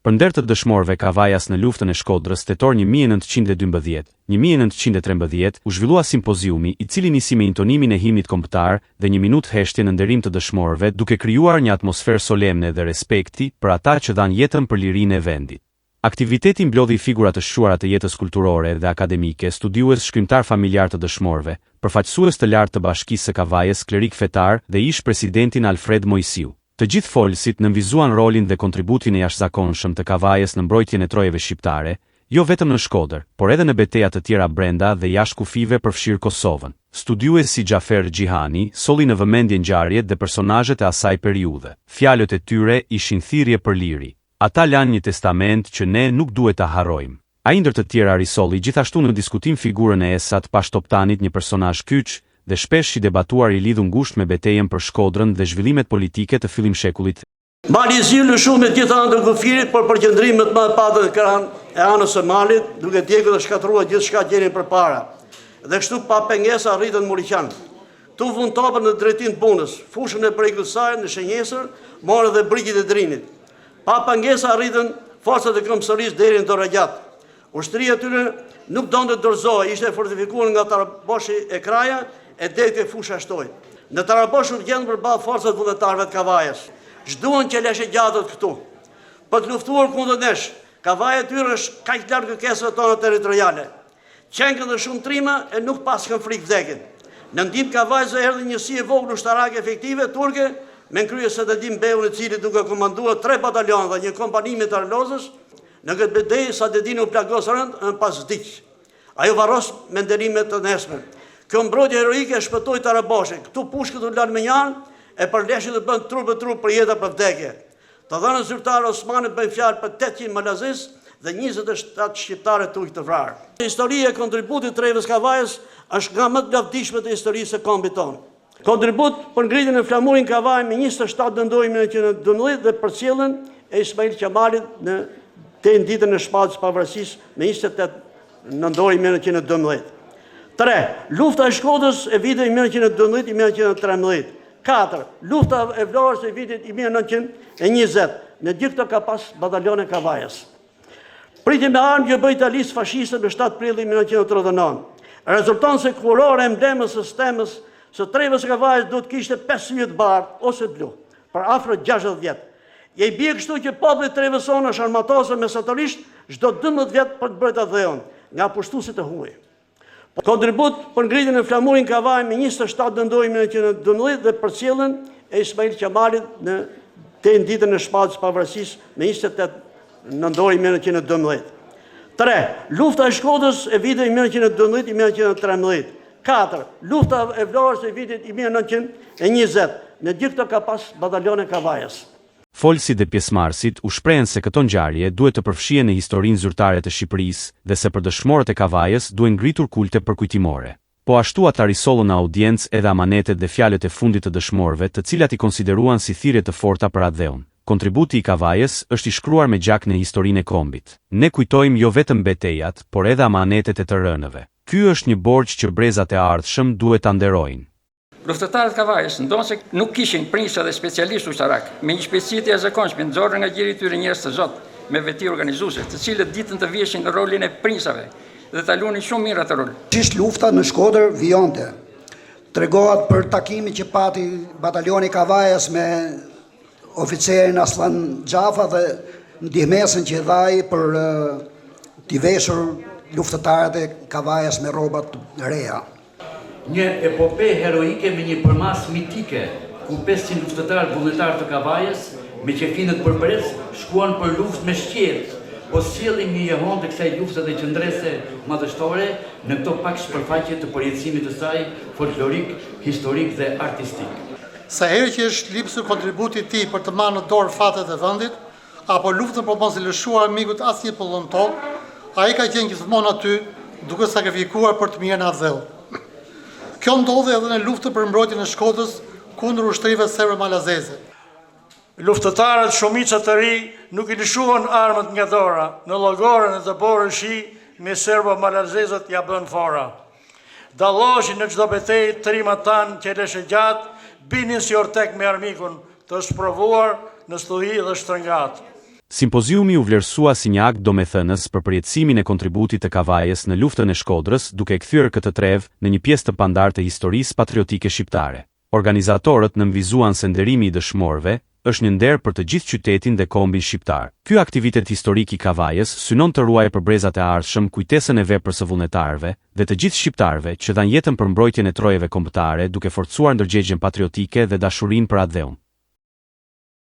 Për nder të dëshmorëve Kavajas në luftën e Shkodrës tetor 1912-1913 u zhvillua simpoziumi i cili nisi me intonimin e himnit kombëtar dhe 1 minutë heshtje në nderim të dëshmorëve duke krijuar një atmosferë solemne dhe respekti për ata që dhanë jetën për lirinë e vendit. Aktiviteti mblodhi figura të shquara të jetës kulturore dhe akademike, studiues shkrimtar familjar të dëshmorëve, përfaqësues të lartë të Bashkisë së Kavajës, klerik fetar dhe ish presidentin Alfred Mojsiu. Të gjithë folësit nënvizuan rolin dhe kontributin e jashtëzakonshëm të Kavajës në mbrojtjen e trojeve shqiptare, jo vetëm në Shkodër, por edhe në betejat të tjera brenda dhe jashtë kufive përfshirë Kosovën. Studiues si Xhafer Xhihani solli në vëmendje ngjarjet dhe personazhet e asaj periudhe. Fjalët e tyre ishin thirrje për liri. Ata lanë një testament që ne nuk duhet ta harrojmë. Ai ndër të tjera risolli gjithashtu në diskutim figurën e Esat Pashtoptanit, një personazh kyç dhe shpesh i debatuar i lidhur ngushtë me betejën për Shkodrën dhe zhvillimet politike të fillimshekullit. Mali ziu shumë me gjithë anët e kufirit, por përqendrimet më të patë kanë e anës së malit, duke djegur dhe shkatruar gjithçka gjenin përpara. Dhe kështu pa pengesa arritën Muriqan. Tu vun topën në drejtim të punës, fushën e Prekësaj në Shënjesër, morën dhe brigjit e Drinit. Pa pengesa arritën forcat e Këmbësërisë deri në Doragjat. Ushtria e tyre nuk donte të dorëzohej, ishte fortifikuar nga Taraboshi e Kraja e deri te fusha Shtoj. Në Tarabosh u gjendën përballë forcat vullnetarëve të Kavajës. Zhduan që leshe gjatët këtu. Për të luftuar kundër nesh, Kavaja e tyre është kaq larg kërkesave tona territoriale. Qenkën dhe shumë trima e nuk paskën frikë vdekin. Në ndihmë Kavajës erdhi njësi e vogël ushtarake efektive turke me krye Sadetin Beun, i cili duke komanduar 3 batalione dhe një kompani me Tarlozës, në këtë betejë Sadetin u plagos rënd pas vdiq. Ajo varros me nderimet të nesme. Kjo mbrojtje heroike e shpëtoi Taraboshin. Këtu pushkët u lanë me njanë e përleshit të bën trup për jeta për vdekje. Të dhënën zyrtarë Osmanit bëjnë fjalë për 800 malazis dhe 27 shqiptare turk të vrarë. Historia e kontributit të trevës Kavajës është nga më të lavdishme të historisë së kombit tonë. Kontribut për ngritjen e flamurin Kavajë me 27 nëndori 1912 dhe përcjelljen e Ismail Qamalit në ditën e shpalljes së pavarësisë me 28 nëndori 1912. 3. Lufta e Shkodrës e vitit 1912-1913. 4. Lufta e Vlorës e vitit 1920. Në gjithë këto ka pas batalione Kavajës. Pritje me armë që bëj Italisë fashiste në 7 prill 1939. Rezulton se kurore emblemës së stemës së trevës Kavajës duhet kishte 5 yjet bardh ose blu, për afro 60 vjet. Je i bie kështu që populli trevës sonë është armatosur mesatarisht çdo 12 vjet për të bërë ta dhëon nga pushtuesit e huaj. Kontribut për ngritjen e flamurin Kavajë me 27 nëndori 1912 dhe përcjelljen e Ismail Qamalit në ditën e shpalljes së pavarësisë me 28 nëndori 1912. 3. Lufta e Shkodrës e vitit 1912-1913. 4. Lufta e Vlorës e vitit 1920. Në gjithë këto ka pas batalione Kavajës. Folësit dhe pjesëmarrësit u shprehen se këto ngjarje duhet të përfshihen në historinë zyrtare të Shqipërisë dhe se për dëshmorët e Kavajës duhen ngritur kulte përkujtimore. Po ashtu ata risollën në audiencë edhe amanetet dhe fjalët e fundit të dëshmorëve, të cilat i konsideruan si thirrje të forta për atë dheun. Kontributi i Kavajës është i shkruar me gjak në historinë e kombit. Ne kujtojmë jo vetëm betejat, por edhe amanetet e të rënëve. Ky është një borxh që brezat e ardhshëm duhet ta nderojnë. Luftëtarët Kavajës ndonë se nuk kishin prinsa dhe specialistë ushtarak, me një shpejtësi të jashtëzakonshme nxorën nga gjeri tyre njerëz të Zot, me veti organizuese, të cilët ditën të vjeshin në rolin e prinsave dhe ta luanin shumë mirë atë rol. Ishte lufta në Shkodër vijante. Tregohet për takimin që pati batalioni Kavajës me oficerin Aslan Xhafa dhe ndihmesën që dhaj për t'i veshur luftëtarët e Kavajës me rroba të reja. Një epope heroike me një përmas mitike, ku 500 luftëtarë vullnetarë të Kavajës, me qefinët përbrez, shkuan për luftë me shqirë, po sjellin një jehon të kësaj lufte dhe qëndrese madhështore në këto pak shpërfaqe të përjetësimit të saj folklorik, historik dhe artistik. Sa herë që është lipsur kontributi i tij për të marrë në dorë fatet e vendit, apo luftën për mos i lëshuar mikut asnjë pëllëntol, ai ka qenë gjithmonë aty, duke sakrifikuar për të mirën e atë dheu. Kjo ndodhi edhe në luftën për mbrojtjen e Shkodrës kundër ushtrive serbo-malazeze. Luftëtarët shumica të ri nuk i lëshuan armët nga dora, në llogorën e të borën shi me serbo-malazezët ja bën fora. Dalloshin në çdo betejë trimat tanë që leshe gjatë, binin si ortek me armikun të sprovuar në stuhi dhe shtrëngat. Simpoziumi u vlerësua si një akt domethënës për përjetësimin e kontributit të Kavajës në luftën e Shkodrës, duke kthyer këtë trev në një pjesë të pandartë të historisë patriotike shqiptare. Organizatorët nënvizuan se nderimi i dëshmorëve është një nder për të gjithë qytetin dhe kombin shqiptar. Ky aktivitet historik i Kavajës synon të ruajë për brezat e ardhshëm kujtesën e veprës së vullnetarëve dhe të gjithë shqiptarëve që dhanë jetën për mbrojtjen e trojeve kombëtare, duke forcuar ndërgjegjen patriotike dhe dashurinë për atë dheun.